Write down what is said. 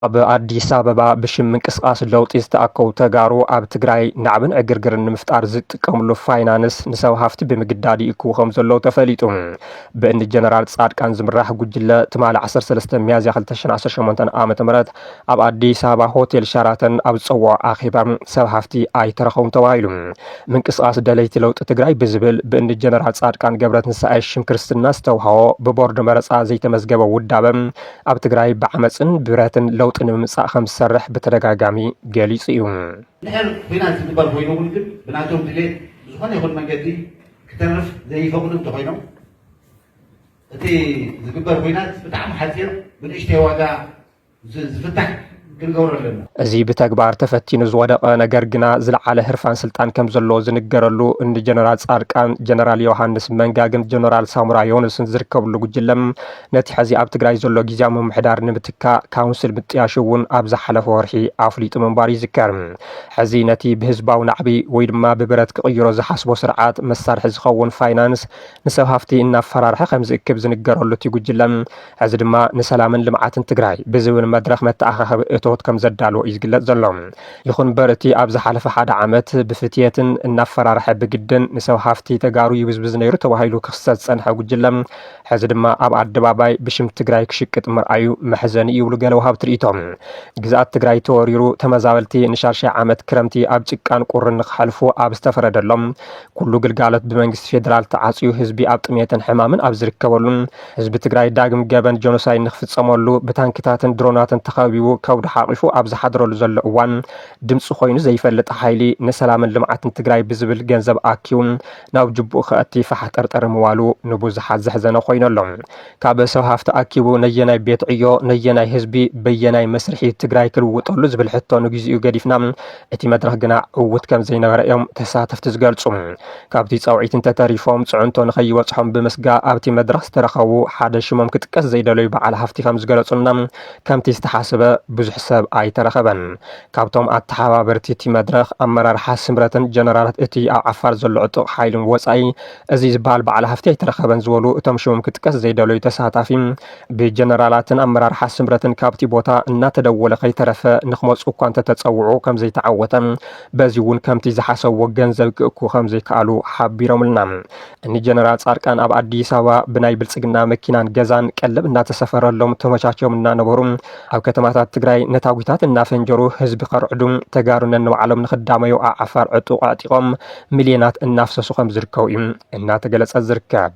በአዲስ አበባ ብሽም ምንቅስቃስ ለውጢ ዝተኣከቡ ተጋሩ ኣብ ትግራይ ናዕብን ዕግርግርን ንምፍጣር ዝጥቀምሉ ፋይናንስ ንሰብ ሃፍቲ ብምግዳድ ይእክቡ ከም ዘለዉ ተፈሊጡ ብእኒ ጀነራል ጻድቃን ዝምራሕ ጉጅለ ትማል 13 ሚያዝያ 2018 ዓ.ም ኣብ ኣዲስ ኣበባ ሆቴል ሸራተን ኣብ ዝፀውዖ ኣኼባ ሰብ ሃፍቲ ኣይተረኸቡን ተባሂሉ ምንቅስቃስ ደለይቲ ለውጢ ትግራይ ብዝብል ብእኒ ጀነራል ጻድቃን ገብረትንሳኤ ሽም ክርስትና ዝተውሃቦ ብቦርድ መረፃ ዘይተመዝገበ ውዳበ ኣብ ትግራይ ብዓመፅን ብረትን ለውጢ ንምምጻእ ከም ዝሰርሕ ብተደጋጋሚ ገሊጹ እዩ። ንሕር ኩናት ዝግበር ኮይኑ እውን ግን ብናቶም ድሌት ዝኾነ ይኹን መንገዲ ክተርፍ ዘይፈቕዱ እንተኮይኖም እቲ ዝግበር ኩናት ብጣዕሚ ሓፂር ብንእሽተይ ዋጋ ዝፍታሕ ክንገብሮ ኣለና። እዚ ብተግባር ተፈቲኑ ዝወደቐ ነገር ግና ዝለዓለ ህርፋን ስልጣን ከም ዘለዎ ዝንገረሉ እኒ ጀነራል ጻድቃን ጀነራል ዮሃንስ መንጋግን ጀነራል ሳሙራ ዮኑስን ዝርከብሉ ጉጅለም ነቲ ሕዚ ኣብ ትግራይ ዘሎ ጊዜያዊ ምምሕዳር ንምትካእ ካውንስል ምጥያሽ እውን ኣብ ዝሓለፈ ወርሒ ኣፍሊጡ ምንባር ይዝከር። ሕዚ ነቲ ብህዝባዊ ናዕቢ ወይ ድማ ብብረት ክቕይሮ ዝሓስቦ ስርዓት መሳርሒ ዝኸውን ፋይናንስ ንሰብ ሃፍቲ እናፈራርሐ ከም ዝእክብ ዝንገረሉ እቲ ጉጅለም ሕዚ ድማ ንሰላምን ልምዓትን ትግራይ ብዝብል መድረኽ መተኣኻኸቢ እቶት ከም ዘዳልዎ እዩ ዝግለጽ ዘሎ። ይኹን እምበር እቲ ኣብ ዝሓለፈ ሓደ ዓመት ብፍትየትን እናፈራርሐ ብግድን ንሰብ ሃፍቲ ተጋሩ ይብዝብዝ ነይሩ ተባሂሉ ክኽሰት ዝጸንሐ ጉጅለም ሕዚ ድማ ኣብ ኣደባባይ ብሽም ትግራይ ክሽቅጥ ምርኣዩ መሕዘኒ ይብሉ ገለ ወሃብቲ ርእይቶም። ግዝኣት ትግራይ ተወሪሩ ተመዛበልቲ ንሻድሻይ ዓመት ክረምቲ ኣብ ጭቃን ቁርን ንኽሓልፉ ኣብ ዝተፈረደሎም ኩሉ ግልጋሎት ብመንግስቲ ፌደራል ተዓፅዩ ህዝቢ ኣብ ጥሜትን ሕማምን ኣብ ዝርከበሉን ህዝቢ ትግራይ ዳግም ገበን ጆኖሳይድ ንኽፍጸመሉ ብታንክታትን ድሮናትን ተኸቢቡ ከውዲ ሓቂፉ ኣብ ዝሓድረሉ ዘሎ እዋን ድምፂ ኮይኑ ዘይፈልጥ ሓይሊ ንሰላምን ልምዓትን ትግራይ ብዝብል ገንዘብ ኣኪው ናብ ጅቡእ ከእቲ ፋሕ ጠርጠር ምዋሉ ንብዙሓት ዘሕዘነ ኮይነሎም። ካብ ሰብ ሃፍቲ ኣኪቡ ነየናይ ቤት ዕዮ ነየናይ ህዝቢ በየናይ መስርሒ ትግራይ ክልውጠሉ ዝብል ሕቶ ንግዚኡ ገዲፍና እቲ መድረኽ ግና ዕውት ከም ዘይነበረ እዮም ተሳተፍቲ ዝገልጹ። ካብቲ ፀውዒት እንተተሪፎም ፅዕንቶ ንኸይበፅሖም ብምስጋእ ኣብቲ መድረኽ ዝተረኸቡ ሓደ ሽሞም ክጥቀስ ዘይደለዩ በዓል ሃፍቲ ከም ዝገለጹና ከምቲ ዝተሓሰበ ብዙሕ ሰብ ኣይተረኸበን። ካብቶም ኣተሓባበርቲ እቲ መድረኽ ኣመራርሓ ስምረትን ጀነራላት እቲ ኣብ ዓፋር ዘሎ ዕጡቕ ሓይልን ወፃኢ እዚ ዝበሃል በዓል ሃፍቲ ኣይተረኸበን ዝበሉ እቶም ሽሞም ክጥቀስ ዘይደለዩ ተሳታፊ ብጀነራላትን ኣመራርሓ ስምረትን ካብቲ ቦታ እናተደወለ ከይተረፈ ንኽመፁ እኳ እንተተፀውዑ ከም ዘይተዓወተ በዚ እውን ከምቲ ዝሓሰብዎ ገንዘብ ክእኩ ከም ዘይከኣሉ ሓቢሮምልና። እኒ ጀነራል ጻድቃን ኣብ ኣዲስ ኣበባ ብናይ ብልጽግና መኪናን ገዛን ቀለብ እናተሰፈረሎም ተመቻችዮም እናነበሩ ኣብ ከተማታት ትግራይ ነታዊታት እናፈንጀሩ ህዝቢ ከርዕዱ ተጋሩ ነንባዕሎም ንኽዳመዩ ኣብ ዓፋር ዕጡቕ ኣዕጢቖም ሚልዮናት እናፍሰሱ ከም ዝርከቡ እዩ እናተገለጸ ዝርከብ።